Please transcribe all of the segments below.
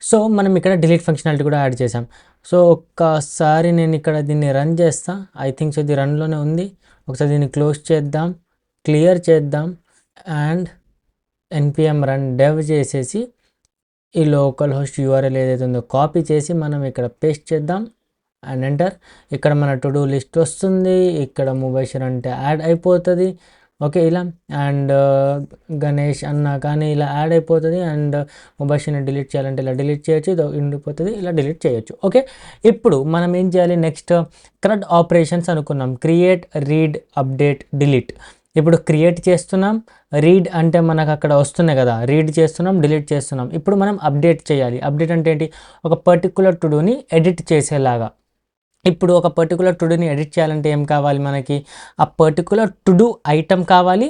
So మనం ఇక్కడ delete functionality కూడా యాడ్ చేసాం. సో ఒక్కసారి నేను ఇక్కడ దీన్ని రన్ చేస్తా. ఐ థింక్ సో ఇది రన్లోనే ఉంది. ఒకసారి దీన్ని క్లోజ్ చేద్దాం, క్లియర్ చేద్దాం అండ్ npm run dev చేసేసి ఈ లోకల్ హోస్ట్ యూఆర్ఎల్ ఏదైతే ఉందో కాపీ చేసి మనం ఇక్కడ పేస్ట్ చేద్దాం అండ్ ఎంటర్. ఇక్కడ మన టు డూ లిస్ట్ వస్తుంది, ఇక్కడ ముబషిర్ అంటే యాడ్ అయిపోతుంది. ఓకే, ఇలా అండ్ గణేష్ అన్న కానీ ఇలా యాడ్ అయిపోతుంది. అండ్ ముబషిర్ని డిలీట్ చేయాలంటే ఇలా డిలీట్ చేయొచ్చు, ఇది ఉండిపోతుంది, ఇలా డిలీట్ చేయొచ్చు. ఓకే, ఇప్పుడు మనం ఏం చేయాలి నెక్స్ట్? CRUD ఆపరేషన్స్ అనుకున్నాం, క్రియేట్, రీడ్, అప్డేట్, డిలీట్. ఇప్పుడు క్రియేట్ చేస్తున్నాం, రీడ్ అంటే మనకు అక్కడ వస్తున్నాయి కదా, రీడ్ చేస్తున్నాం, డిలీట్ చేస్తున్నాం. ఇప్పుడు మనం అప్డేట్ చేయాలి. అప్డేట్ అంటే ఏంటి? ఒక పర్టికులర్ టు డూని ఎడిట్ చేసేలాగా. ఇప్పుడు ఒక పర్టికులర్ టు డూని ఎడిట్ చేయాలంటే ఏం కావాలి మనకి? ఆ పర్టికులర్ టు డూ ఐటమ్ కావాలి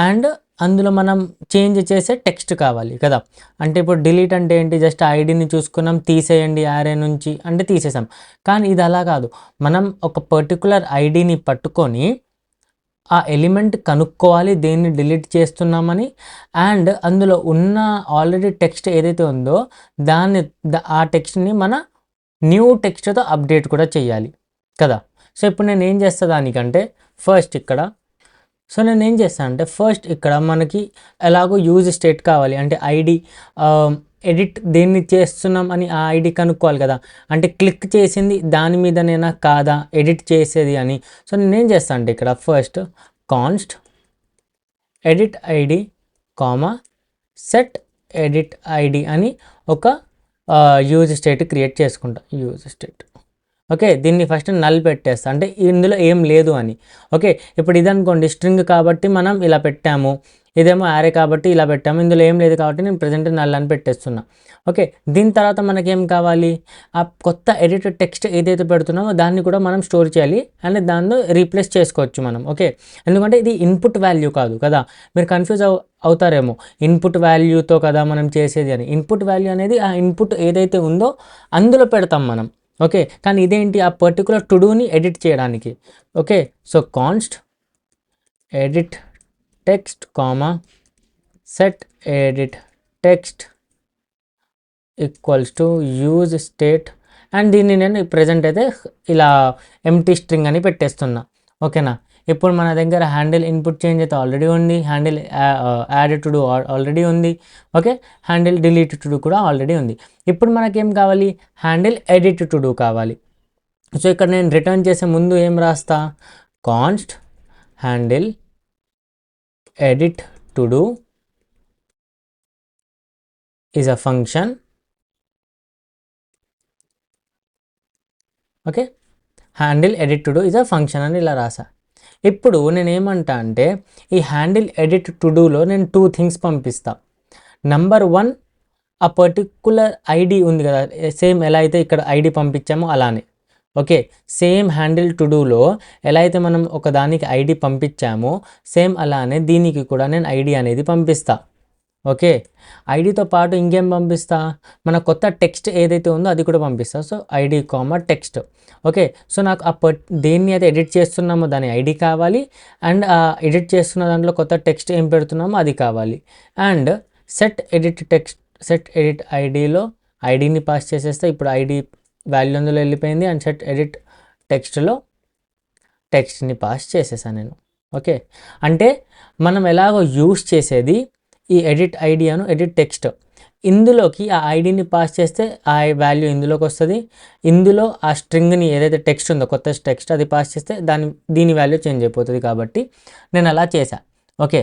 అండ్ అందులో మనం చేంజ్ చేసే టెక్స్ట్ కావాలి కదా. అంటే ఇప్పుడు డిలీట్ అంటే ఏంటి? జస్ట్ ఐడిని చూసుకున్నాం, తీసేయండి యారే నుంచి అంటే తీసేసాం. కానీ ఇది అలా కాదు, మనం ఒక పర్టికులర్ ఐడిని పట్టుకొని ఆ ఎలిమెంట్ కనుక్కోవాలి దేన్ని డిలీట్ చేస్తున్నామని, అండ్ అందులో ఉన్న ఆల్రెడీ టెక్స్ట్ ఏదైతే ఉందో దాన్ని ఆ టెక్స్ట్ని మన న్యూ టెక్స్ట్తో అప్డేట్ కూడా చేయాలి కదా. సో ఇప్పుడు నేను ఏం చేస్తా దానికంటే ఫస్ట్ ఇక్కడ మనకి ఎలాగో యూజ్ స్టేట్ కావాలి, అంటే ఐడి ఎడిట్ దేన్ని చేస్తున్నాం అని ఆ ఐడి కనుక్కోవాలి కదా. అంటే క్లిక్ చేసింది దాని మీదనేనా కాదా ఎడిట్ చేసేది అని. సో నేనేం చేస్తాను అంటే ఇక్కడ first const edit ID comma set edit ID అని ఒక యూజ్ స్టేట్ క్రియేట్ చేసుకుంటా. యూజ్ స్టేట్ ఓకే, దీన్ని ఫస్ట్ నల్ పెట్టేస్తా, అంటే ఇందులో ఏం లేదు అని. ఓకే, ఇప్పుడు ఇదనుకోండి స్ట్రింగ్ కాబట్టి మనం ఇలా పెట్టాము, ఇదేమో యారే కాబట్టి ఇలా పెట్టాము, ఇందులో ఏం లేదు కాబట్టి నేను ప్రజెంట్ నల్ అని పెట్టేస్తున్నా. ఓకే, దీని తర్వాత మనకేం కావాలి? ఆ కొత్త ఎడిటెడ్ టెక్స్ట్ ఏదైతే పెడుతున్నామో దాన్ని కూడా మనం స్టోర్ చేయాలి అండ్ దాన్ని రీప్లేస్ చేసుకోవచ్చు మనం. ఓకే, ఎందుకంటే ఇది ఇన్పుట్ వాల్యూ కాదు కదా, మీరు కన్ఫ్యూజ్ అవుతారేమో ఇన్పుట్ వాల్యూతో కదా మనం చేసేది అని. ఇన్పుట్ వాల్యూ అనేది ఆ ఇన్పుట్ ఏదైతే ఉందో అందులో పెడతాం మనం. ఓకే, కానీ ఇదేంటి? ఆ పర్టికులర్ టు డూని ఎడిట్ చేయడానికి. Okay, so const edit text comma set edit text equals to use state and దీన్ని నేను ప్రజెంట్ అయితే ఇలా ఎంటీ స్ట్రింగ్ అని పెట్టేస్తున్నా. ఓకేనా, ఇప్పుడు మన దగ్గర హ్యాండిల్ ఇన్పుట్ చేంజ్ అయితే ఆల్రెడీ ఉంది, handle add to do already ఉంది. Okay, handle delete to do కూడా ఆల్రెడీ ఉంది. ఇప్పుడు మనకేం కావాలి? హ్యాండిల్ ఎడిట్ టు డూ కావాలి. సో ఇక్కడ నేను రిటర్న్ చేసే ముందు ఏం రాస్తా? Const handle edit to do is a function. Okay, handle edit to do is a function అని ఇలా రాసా. ఇప్పుడు నేనేమంటా అంటే ఈ హ్యాండిల్ ఎడిట్ టు డూలో నేను 2 థింగ్స్ పంపిస్తా. నంబర్ 1, ఆ పర్టికులర్ ఐడి ఉంది కదా, సేమ్ ఎలా అయితే ఇక్కడ ఐడి పంపించామో అలానే. ఓకే, సేమ్ హ్యాండిల్ టు డూలో ఎలా అయితే మనం ఒక దానికి ఐడి పంపించామో సేమ్ అలానే దీనికి కూడా నేను ఐడి అనేది పంపిస్తా. ఓకే, ఐడితో పాటు ఇంకేం పంపిస్తా? మన కొత్త టెక్స్ట్ ఏదైతే ఉందో అది కూడా పంపిస్తా. So ID comma text. Okay, so నాకు ఆ దేన్ని అయితే ఎడిట్ చేస్తున్నామో దాని ఐడి కావాలి అండ్ ఆ ఎడిట్ చేస్తున్న దాంట్లో కొత్త టెక్స్ట్ ఏం పెడుతున్నామో అది కావాలి. అండ్ సెట్ ఎడిట్ ఐడిలో ఐడిని పాస్ చేసేస్తే ఇప్పుడు ఐడి వాల్యూ అందులో వెళ్ళిపోయింది అండ్ సెట్ ఎడిట్ టెక్స్ట్లో టెక్స్ట్ని పాస్ చేసేసాను నేను. ఓకే, అంటే మనం ఎలాగో యూస్ చేసేది ఈ ఎడిట్ ఐడియాను ఎడిట్ టెక్స్ట్, ఇందులోకి ఆ ఐడిని పాస్ చేస్తే ఆ వాల్యూ ఇందులోకి వస్తుంది, ఇందులో ఆ స్ట్రింగ్ని ఏదైతే టెక్స్ట్ ఉందో కొత్త టెక్స్ట్ అది పాస్ చేస్తే దీని వాల్యూ చేంజ్ అయిపోతుంది. కాబట్టి నేను అలా చేశా. ఓకే,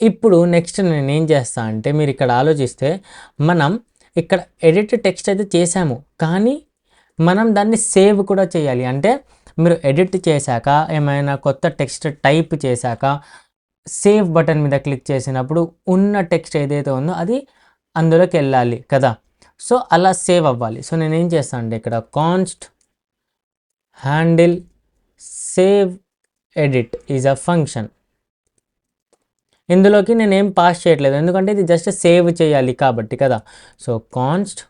ఇప్పుడు నెక్స్ట్ నేను ఏం చేస్తా అంటే మీరు ఇక్కడ ఆలోచిస్తే మనం ఇక్కడ ఎడిట్ టెక్స్ట్ అయితే చేసాము, కానీ మనం దాన్ని సేవ్ కూడా చేయాలి. అంటే మీరు ఎడిట్ చేశాక ఏమైనా కొత్త టెక్స్ట్ టైప్ చేశాక సేవ్ బటన్ మీద క్లిక్ చేసినప్పుడు ఉన్న టెక్స్ట్ ఏదైతే ఉందో అది అందులోకి వెళ్ళాలి కదా. సో అలా సేవ్ అవ్వాలి. సో నేనేం చేస్తాను అంటే ఇక్కడ const handle save edit is a function. ఇందులోకి నేనేం పాస్ చేయట్లేదు ఎందుకంటే ఇది జస్ట్ సేవ్ చేయాలి కాబట్టి కదా. So const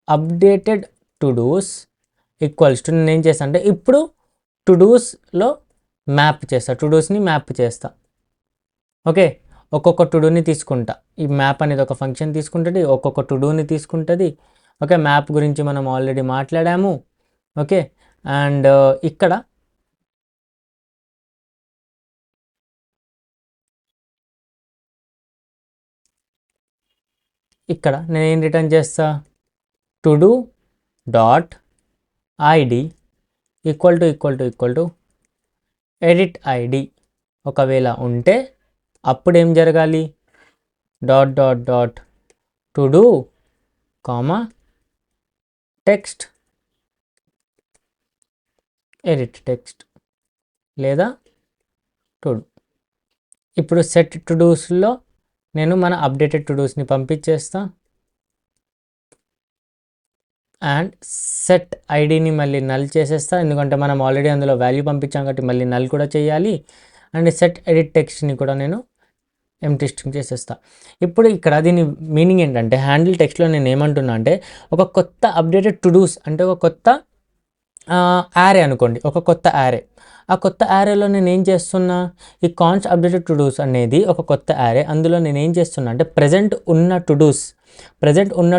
updated todos equals to నేను ఏం చేస్తాను అంటే ఇప్పుడు టు డూస్లో మ్యాప్ చేస్తా, టు డూస్ని మ్యాప్ చేస్తా. ఓకే, ఒక్కొక్క టుడూని తీసుకుంటా. ఈ మ్యాప్ అనేది ఒక ఫంక్షన్ తీసుకుంటుంది, ఒక్కొక్క టుడూని తీసుకుంటుంది. ఓకే, మ్యాప్ గురించి మనం ఆల్రెడీ మాట్లాడాము. ఓకే, అండ్ ఇక్కడ నేను ఏం రిటర్న్ చేస్తా, to-do dot ID equal to edit ID. ఒకవేళ ఉంటే అప్పుడు ఏం జరగాలి, dot dot dot to-do comma text edit text లేదా టుడూ. ఇప్పుడు సెట్ టుడూస్లో నేను మన అప్డేటెడ్ టుడూస్ని పంపించేస్తా అండ్ సెట్ ఐడిని మళ్ళీ నల్ చేసేస్తా, ఎందుకంటే మనం ఆల్రెడీ అందులో వాల్యూ పంపించాం కాబట్టి మళ్ళీ నల్ కూడా చేయాలి. అండ్ సెట్ ఎడిట్ టెక్స్ట్ని కూడా నేను ఎంటీ స్ట్రింగ్ చేసేస్తా. ఇప్పుడు ఇక్కడ దీని మీనింగ్ ఏంటంటే, హ్యాండిల్ టెక్స్ట్లో నేను ఏమంటున్నా అంటే, ఒక కొత్త అప్డేటెడ్ టుడూస్ అంటే ఒక కొత్త యారే అనుకోండి, ఒక కొత్త యారే. ఆ కొత్త యారేలో నేను ఏం చేస్తున్నా, ఈ కాన్స్ అప్డేటెడ్ టుడూస్ అనేది ఒక కొత్త యారే. అందులో నేను ఏం చేస్తున్నా అంటే ప్రజెంట్ ఉన్న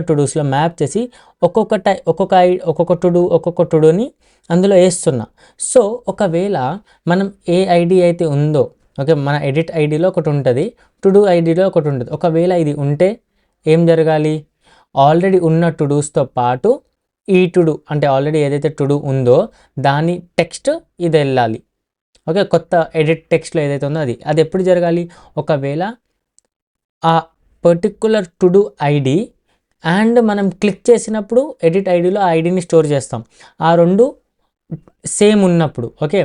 టుడూస్లో మ్యాప్ చేసి ఒక్కొక్క టుడూని అందులో వేస్తున్నా. సో ఒకవేళ మనం ఏ ఐడి అయితే ఉందో, ఓకే, మన ఎడిట్ ఐడిలో ఒకటి ఉంటుంది, టుడూ ఐడిలో ఒకటి ఉంటుంది. ఒకవేళ ఇది ఉంటే ఏం జరగాలి, ఆల్రెడీ ఉన్న టుడూస్తో పాటు ఈ టుడూ అంటే ఆల్రెడీ ఏదైతే టుడూ ఉందో దాని టెక్స్ట్ ఇది వెళ్ళాలి. ఓకే, కొత్త ఎడిట్ టెక్స్ట్లో ఏదైతే ఉందో అది ఎప్పుడు జరగాలి, ఒకవేళ ఆ పర్టిక్యులర్ టుడూ ఐడి అండ్ మనం క్లిక్ చేసినప్పుడు ఎడిట్ ఐడిలో ఆ ఐడిని స్టోర్ చేస్తాం, ఆ రెండు సేమ్ ఉన్నప్పుడు. ఓకే,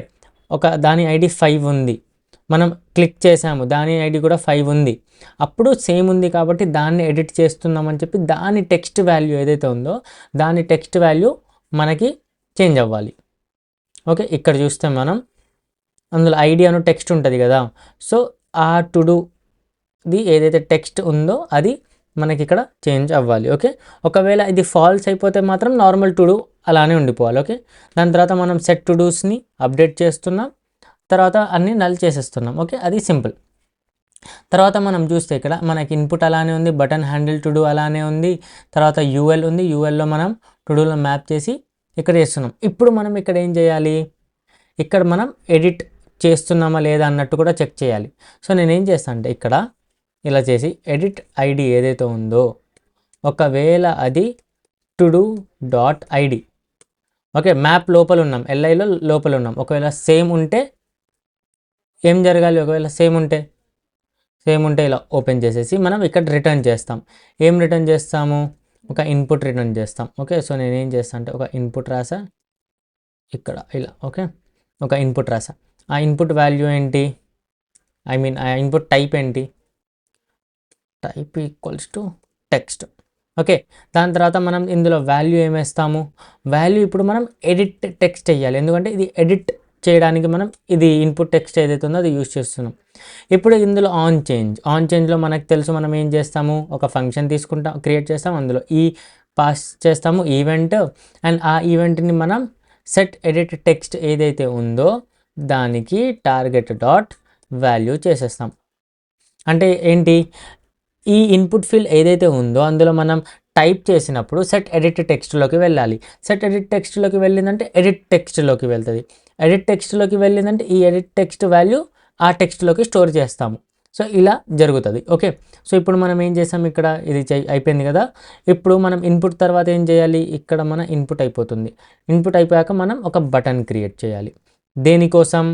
దాని ఐడి 5 ఉంది, మనం క్లిక్ చేసాము, దాని ఐడి కూడా 5 ఉంది, అప్పుడు సేమ్ ఉంది కాబట్టి దాన్ని ఎడిట్ చేస్తున్నామని చెప్పి దాని టెక్స్ట్ వాల్యూ ఏదైతే ఉందో దాని టెక్స్ట్ వాల్యూ మనకి చేంజ్ అవ్వాలి. ఓకే, ఇక్కడ చూస్తే మనం అందులో ఐడి అను టెక్స్ట్ ఉంటుంది కదా, సో ఆ టుడూది ఏదైతే టెక్స్ట్ ఉందో అది మనకి ఇక్కడ చేంజ్ అవ్వాలి. ఓకే, ఒకవేళ ఇది ఫాల్స్ అయిపోతే మాత్రం నార్మల్ టుడూ అలానే ఉండిపోవాలి. ఓకే, దాని తర్వాత మనం సెట్ టుడూస్ని అప్డేట్ చేస్తున్నాం, తర్వాత అన్నీ నల్ చేసేస్తున్నాం. ఓకే, అది సింపుల్. తర్వాత మనం చూస్తే ఇక్కడ మనకి ఇన్పుట్ అలానే ఉంది, బటన్ హ్యాండిల్ టుడూ అలానే ఉంది, తర్వాత యూఎల్ ఉంది, యూఎల్లో మనం టుడూలో మ్యాప్ చేసి ఇక్కడ చేస్తున్నాం. ఇప్పుడు మనం ఇక్కడ ఏం చేయాలి, ఇక్కడ మనం ఎడిట్ చేస్తున్నామా లేదా అన్నట్టు కూడా చెక్ చేయాలి. సో నేనేం చేస్తాను అంటే ఇక్కడ ఇలా చేసి ఎడిట్ ఐడి ఏదైతే ఉందో ఒకవేళ అది to-do dot ID, okay, map లోపల ఉన్నాం, ఎల్ఐలో లోపల ఉన్నాం, ఒకవేళ సేమ్ ఉంటే ఏం జరగాలి, ఒకవేళ సేమ్ ఉంటే ఇలా ఓపెన్ చేసేసి మనం ఇక్కడ రిటర్న్ చేస్తాం. ఏం రిటర్న్ చేస్తాము, ఒక ఇన్పుట్ రిటర్న్ చేస్తాం. ఓకే, సో నేనేం చేస్తాను అంటే ఒక ఇన్పుట్ రాసా ఇక్కడ ఇలా. ఓకే, ఒక ఇన్పుట్ రాసా, ఆ ఇన్పుట్ వాల్యూ ఏంటి, ఆ ఇన్పుట్ టైప్ ఏంటి, type equals to text. Okay, దాని తర్వాత మనం ఇందులో వాల్యూ ఏమేస్తాము, వాల్యూ ఇప్పుడు మనం ఎడిట్ టెక్స్ట్ వేయాలి, ఎందుకంటే ఇది ఎడిట్ చేయడానికి మనం ఇది ఇన్పుట్ టెక్స్ట్ ఏదైతే ఉందో అది యూజ్ చేస్తున్నాం. ఇప్పుడు ఇందులో ఆన్ చేంజ్లో మనకు తెలుసు మనం ఏం చేస్తాము, ఒక ఫంక్షన్ క్రియేట్ చేస్తాం, అందులో పాస్ చేస్తాము ఈవెంట్, అండ్ ఆ ఈవెంట్ని మనం సెట్ ఎడిట్ టెక్స్ట్ ఏదైతే ఉందో దానికి టార్గెట్ డాట్ వాల్యూ చేసేస్తాం. అంటే ఏంటి, ఈ ఇన్పుట్ ఫీల్డ్ ఏదైతే ఉందో అందులో మనం టైప్ చేసినప్పుడు సెట్ ఎడిట్ టెక్స్ట్లోకి వెళ్ళాలి. సెట్ ఎడిట్ టెక్స్ట్లోకి వెళ్ళిందంటే ఎడిట్ టెక్స్ట్లోకి వెళ్తుంది, ఎడిట్ టెక్స్ట్లోకి వెళ్ళిందంటే ఈ ఎడిట్ టెక్స్ట్ వాల్యూ ఆ టెక్స్ట్లోకి స్టోర్ చేస్తాము. సో ఇలా జరుగుతుంది. ఓకే, సో ఇప్పుడు మనం ఏం చేసాం, ఇక్కడ ఇది అయిపోయింది కదా. ఇప్పుడు మనం ఇన్పుట్ తర్వాత ఏం చేయాలి, ఇక్కడ మన ఇన్పుట్ అయిపోతుంది, ఇన్పుట్ అయిపోయాక మనం ఒక బటన్ క్రియేట్ చేయాలి. దేనికోసం,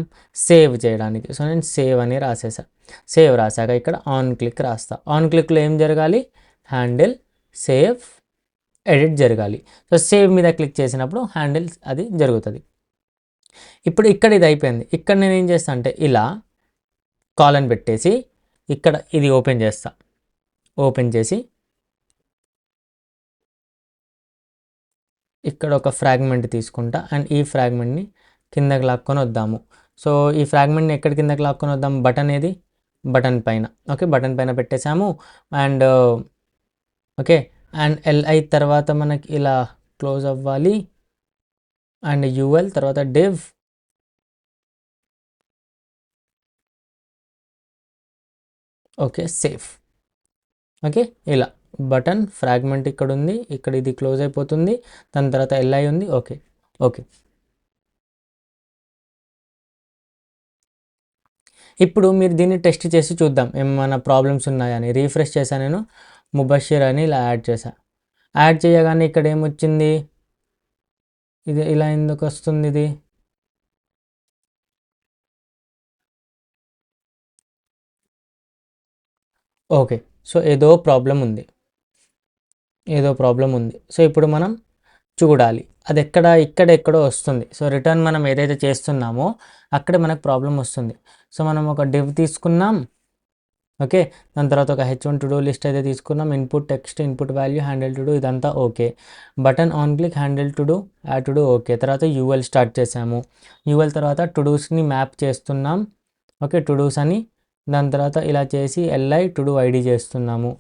సేవ్ చేయడానికి. సో నేను సేవ్ అని సేవ్ రాశాక ఇక్కడ ఆన్ క్లిక్ రాస్తా. ఆన్ క్లిక్లో ఏం జరగాలి, హ్యాండిల్ సేవ్ ఎడిట్ జరగాలి. సో సేవ్ మీద క్లిక్ చేసినప్పుడు హ్యాండిల్ అది జరుగుతుంది. ఇప్పుడు ఇక్కడ ఇది అయిపోయింది. ఇక్కడ నేను ఏం చేస్తా అంటే ఇలా కాలన్ పెట్టేసి ఇక్కడ ఇది ఓపెన్ చేస్తా, ఓపెన్ చేసి ఇక్కడ ఒక ఫ్రాగ్మెంట్ తీసుకుంటా అండ్ ఈ ఫ్రాగ్మెంట్ని కిందకి లాక్కొని వద్దాము. సో ఈ ఫ్రాగ్మెంట్ని ఎక్కడ కిందకి లాక్కొని వద్దాం, బటన్ పైన. ఓకే, బటన్ పైన పెట్టేసాము అండ్ ఓకే, అండ్ ఎల్ఐ తర్వాత మనకి ఇలా క్లోజ్ అవ్వాలి అండ్ యూఎల్ తర్వాత డివ్, ఓకే, సేఫ్. ఓకే, ఇలా బటన్ ఫ్రాగ్మెంట్ ఇక్కడ ఉంది, ఇక్కడ ఇది క్లోజ్ అయిపోతుంది, దాని తర్వాత ఎల్ఐ ఉంది. Okay okay. ఇప్పుడు మీరు దీన్ని టెస్ట్ చేసి చూద్దాం ఏమైనా ప్రాబ్లమ్స్ ఉన్నాయని. రీఫ్రెష్ చేశాను నేను, ముబషిర్ అని ఇలా యాడ్ చేశా. యాడ్ చేయగానే ఇక్కడ ఏమొచ్చింది, ఇది ఇలా ఎందుకు వస్తుంది ఇది? ఓకే, సో ఏదో ప్రాబ్లం ఉంది, ఏదో ప్రాబ్లం ఉంది. సో ఇప్పుడు మనం చూడాలి అది ఇక్కడెక్కడో వస్తుంది. సో రిటర్న్ మనం ఏదైతే చేస్తున్నామో అక్కడే మనకు ప్రాబ్లం వస్తుంది. సో మనం ఒక డివ్ తీసుకున్నాం. ఓకే, దాని తర్వాత ఒక H1 టు డూ లిస్ట్ అయితే తీసుకున్నాం. Input text, input value, handle to do, ఇదంతా okay. Button on click, handle to do, add to do okay. తర్వాత యూఎల్ స్టార్ట్ చేసాము. యూఎల్ తర్వాత టు డూస్ని మ్యాప్ చేస్తున్నాం. ఓకే, టు డూస్ అని. దాని తర్వాత ఇలా చేసి ఎల్ఐ టు డూ ఐడి చేస్తున్నాము.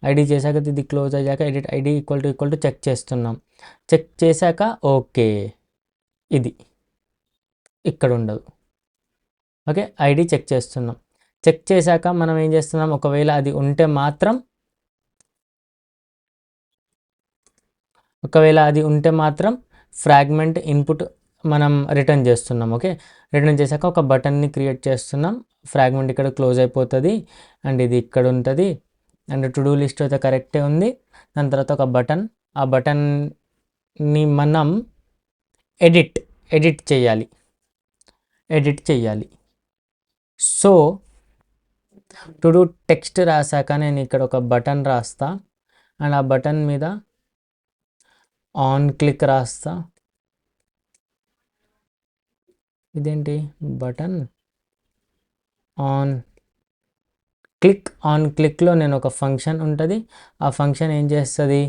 ఐడి చేశాక ఇది క్లోజ్ అయ్యాక edit ID equal to check చేస్తున్నాం. చెక్ చేశాక ఓకే, ఇది ఇక్కడ ఉండదు. ఓకే, ఐడి చెక్ చేస్తున్నాం. చెక్ చేశాక మనం ఏం చేస్తున్నాం, ఒకవేళ అది ఉంటే మాత్రం ఫ్రాగ్మెంట్ ఇన్పుట్ మనం రిటర్న్ చేస్తున్నాం. ఓకే, రిటర్న్ చేశాక ఒక బటన్ని క్రియేట్ చేస్తున్నాం. ఫ్రాగ్మెంట్ ఇక్కడ క్లోజ్ అయిపోతుంది అండ్ ఇది ఇక్కడ ఉంటుంది అండ్ టు డూ లిస్ట్ అయితే కరెక్టే ఉంది. దాని తర్వాత ఒక బటన్, ఆ బటన్ని మనం ఎడిట్ చేయాలి. సో టు డూ టెక్స్ట్ రాశాక నేను ఇక్కడ ఒక బటన్ రాస్తా అండ్ ఆ బటన్ మీద ఆన్ క్లిక్ రాస్తా. ఇదేంటి బటన్ ఆన్ క్లిక్లో నేను ఒక ఫంక్షన్ ఉంటుంది. ఆ ఫంక్షన్ ఏం చేస్తుంది,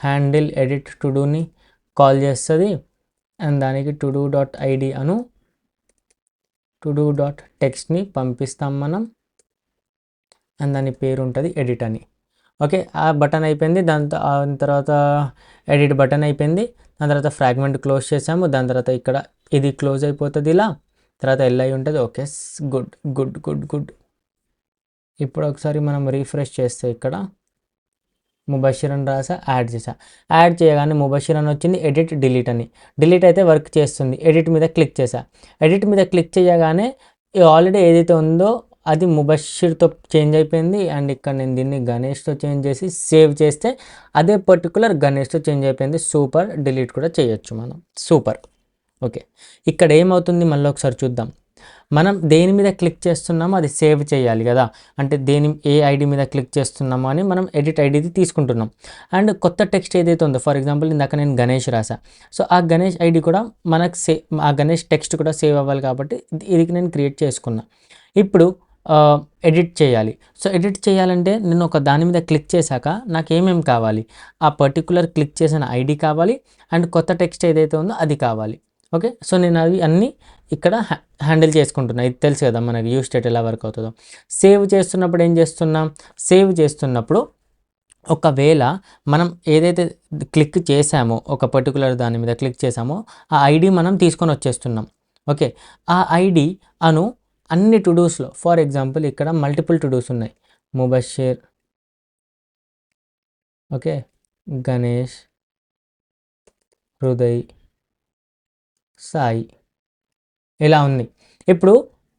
హ్యాండిల్ ఎడిట్ టు డూని కాల్ చేస్తుంది అండ్ దానికి టు డూ డాట్ ఐడి అను టు డూ డాట్ టెక్స్ట్ని పంపిస్తాం మనం అండ్ దాని పేరు ఉంటుంది ఎడిట్ అని. ఓకే, ఆ బటన్ అయిపోయింది. దాని తర్వాత ఎడిట్ బటన్ అయిపోయింది. దాని తర్వాత ఫ్రాగ్మెంట్ క్లోజ్ చేసాము. దాని తర్వాత ఇక్కడ ఇది క్లోజ్ అయిపోతుంది ఇలా. తర్వాత ఎల్ఐ ఉంటుంది. Okay, good good good good. ఇప్పుడు ఒకసారి మనం రీఫ్రెష్ చేస్తే ఇక్కడ ముబషిర్ అని రాసా, యాడ్ చేయగానే ముబషిర్ అని వచ్చింది. ఎడిట్ డిలీట్ అని. డిలీట్ అయితే వర్క్ చేస్తుంది. ఎడిట్ మీద క్లిక్ చేశా. ఎడిట్ మీద క్లిక్ చేయగానే ఆల్రెడీ ఏదైతే ఉందో అది ముబషిర్తో చేంజ్ అయిపోయింది అండ్ ఇక్కడ నేను దీన్ని గణేష్తో చేంజ్ చేసి సేవ్ చేస్తే అదే పర్టికులర్ గణేష్తో చేంజ్ అయిపోయింది. సూపర్, డిలీట్ కూడా చేయొచ్చు మనం. సూపర్. ఓకే, ఇక్కడ ఏమవుతుంది మళ్ళీ ఒకసారి చూద్దాం. మనం దేని మీద క్లిక్ చేస్తున్నామో అది సేవ్ చేయాలి కదా, అంటే ఏ ఐడి మీద క్లిక్ చేస్తున్నామో అని మనం ఎడిట్ ఐడిది తీసుకుంటున్నాం. అండ్ కొత్త టెక్స్ట్ ఏదైతే ఉందో, ఫర్ ఎగ్జాంపుల్ ఇందాక నేను గణేష్ రాసా. సో ఆ గణేష్ ఐడి కూడా మనకు ఆ గణేష్ టెక్స్ట్ కూడా సేవ్ అవ్వాలి కాబట్టి ఇది నేను క్రియేట్ చేసుకున్నా. ఇప్పుడు ఎడిట్ చేయాలి. సో ఎడిట్ చేయాలంటే నేను ఒక దాని మీద క్లిక్ చేశాక నాకు ఏమేమి కావాలి, ఆ పర్టికులర్ క్లిక్ చేసిన ఐడి కావాలి అండ్ కొత్త టెక్స్ట్ ఏదైతే ఉందో అది కావాలి. ఓకే, సో నేను అవి అన్నీ ఇక్కడ హ్యాండిల్ చేసుకుంటున్నా. ఇది తెలుసు కదా మనకి యూజ్ స్టేట్ ఎలా వర్క్ అవుతుందో. సేవ్ చేస్తున్నప్పుడు ఏం చేస్తున్నాం, సేవ్ చేస్తున్నప్పుడు ఒకవేళ మనం ఏదైతే క్లిక్ చేసామో ఒక పర్టికులర్ దాని మీద క్లిక్ చేసామో ఆ ఐడి మనం తీసుకొని వచ్చేస్తున్నాం. ఓకే, ఆ ఐడి అను అన్ని టు డూస్లో, ఫర్ ఎగ్జాంపుల్ ఇక్కడ మల్టిపుల్ టు డూస్ ఉన్నాయి. ముబషిర్, ఓకే, గణేష్, హృదయ్, సాయి, ఇలా ఉంది. ఇప్పుడు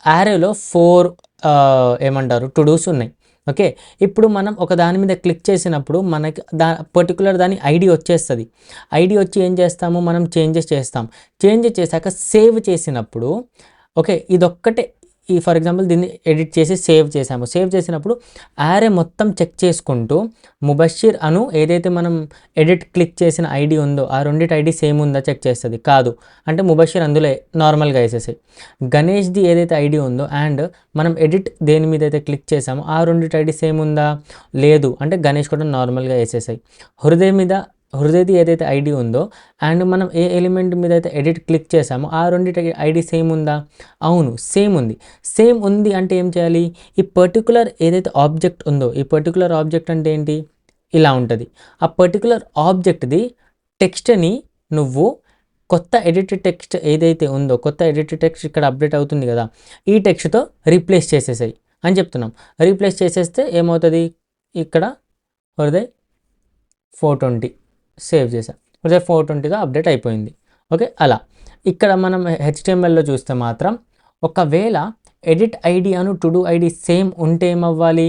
యారేలో 4 ఏమంటారు టు డూస్ ఉన్నాయి. ఓకే, ఇప్పుడు మనం ఒక దాని మీద క్లిక్ చేసినప్పుడు మనకి పర్టికులర్ దాని ఐడి వచ్చేస్తుంది. ఐడి వచ్చి ఏం చేస్తాము, మనం చేంజెస్ చేశాక సేవ్ చేసినప్పుడు ఓకే ఇదొక్కటే ఫర్ ఎగ్జాంపుల్ దీన్ని ఎడిట్ చేసి సేవ్ చేసినప్పుడు యారే మొత్తం చెక్ చేసుకుంటూ ముబషిర్ అను ఏదైతే మనం ఎడిట్ క్లిక్ చేసిన ఐడి ఉందో ఆ రెండింటి ఐడి సేమ్ ఉందా చెక్ చేస్తుంది. కాదు అంటే ముబషిర్ అందులో నార్మల్గా వేసేసాయి. గణేష్ది ఏదైతే ఐడి ఉందో అండ్ మనం ఎడిట్ దేని మీద అయితే క్లిక్ చేసామో ఆ రెండింటి ఐడి సేమ్ ఉందా, లేదు అంటే గణేష్ కూడా నార్మల్గా వేసేసాయి. హృదయది ఏదైతే ఐడి ఉందో అండ్ మనం ఏ ఎలిమెంట్ మీద అయితే ఎడిట్ క్లిక్ చేసామో ఆ రెండింటి ఐడి సేమ్ ఉందా, అవును సేమ్ ఉంది అంటే ఏం చేయాలి, ఈ పర్టికులర్ ఏదైతే ఆబ్జెక్ట్ ఉందో ఈ పర్టికులర్ ఆబ్జెక్ట్ అంటే ఏంటి, ఇలా ఉంటుంది. ఆ పర్టికులర్ ఆబ్జెక్ట్ది టెక్స్ట్ని నువ్వు కొత్త ఎడిటెడ్ టెక్స్ట్ ఏదైతే ఉందో కొత్త ఎడిటెడ్ టెక్స్ట్ ఇక్కడ అప్డేట్ అవుతుంది కదా ఈ టెక్స్ట్తో రీప్లేస్ చేసేసాయి. అని చెప్తున్నాం. రీప్లేస్ చేసేస్తే ఏమవుతుంది, ఇక్కడ హృదయ్ 420 సేవ్ చేసాం, హృదయ్ 420గా అప్డేట్ అయిపోయింది. ఓకే, అలా ఇక్కడ మనం హెచ్టిఎంఎల్లో చూస్తే మాత్రం ఒకవేళ ఎడిట్ ఐడి అను టు డూ ఐడి సేమ్ ఉంటే ఏమవ్వాలి,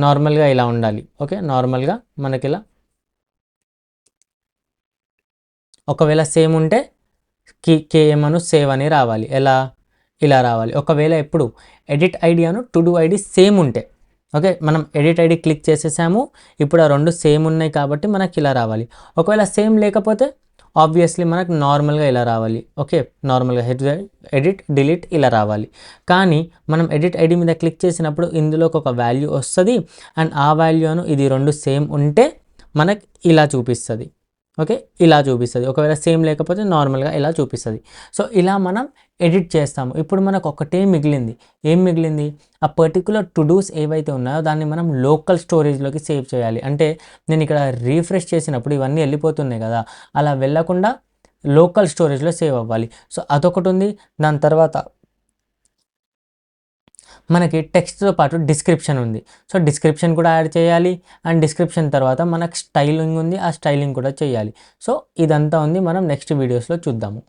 నార్మల్గా ఇలా ఉండాలి. ఓకే, నార్మల్గా మనకి ఇలా ఒకవేళ సేమ్ ఉంటే కేఎం అను సేవ్ అని రావాలి. ఎలా, ఇలా రావాలి. ఒకవేళ ఎప్పుడు ఎడిట్ ఐడి అను టు డూ ఐడి సేమ్ ఉంటే, ఓకే, మనం ఎడిట్ ఐడి క్లిక్ చేసేసాము, ఇప్పుడు ఆ రెండు సేమ్ ఉన్నాయి కాబట్టి మనకి ఇలా రావాలి. ఒకవేళ సేమ్ లేకపోతే ఆబ్వియస్లీ మనకు నార్మల్గా ఇలా రావాలి. ఓకే, నార్మల్గా ఎడిట్ డిలీట్ ఇలా రావాలి. కానీ మనం ఎడిట్ ఐడి మీద క్లిక్ చేసినప్పుడు ఇందులోకి ఒక వాల్యూ వస్తుంది, అండ్ ఆ వాల్యూను ఇది రెండు సేమ్ ఉంటే మనకి ఇలా చూపిస్తుంది. ఓకే, ఇలా చూపిస్తుంది. ఒకవేళ సేమ్ లేకపోతే నార్మల్గా ఇలా చూపిస్తుంది. సో ఇలా మనం ఎడిట్ చేస్తాము. ఇప్పుడు మనకు ఒకటే మిగిలింది. ఏం మిగిలింది, ఆ పర్టికులర్ టు డూస్ ఏవైతే ఉన్నాయో దాన్ని మనం లోకల్ స్టోరేజ్లోకి సేవ్ చేయాలి. అంటే నేను ఇక్కడ రీఫ్రెష్ చేసినప్పుడు ఇవన్నీ వెళ్ళిపోతున్నాయి కదా, అలా వెళ్ళకుండా లోకల్ స్టోరేజ్లో సేవ్ అవ్వాలి. సో అదొకటి ఉంది. దాని తర్వాత మనకి టెక్స్ట్తో పాటు డిస్క్రిప్షన్ ఉంది. సో డిస్క్రిప్షన్ కూడా యాడ్ చేయాలి, అండ్ డిస్క్రిప్షన్ తర్వాత మనకు స్టైలింగ్ ఉంది, ఆ స్టైలింగ్ కూడా చేయాలి. సో ఇదంతా ఉంది, మనం నెక్స్ట్ వీడియోస్లో చూద్దాము.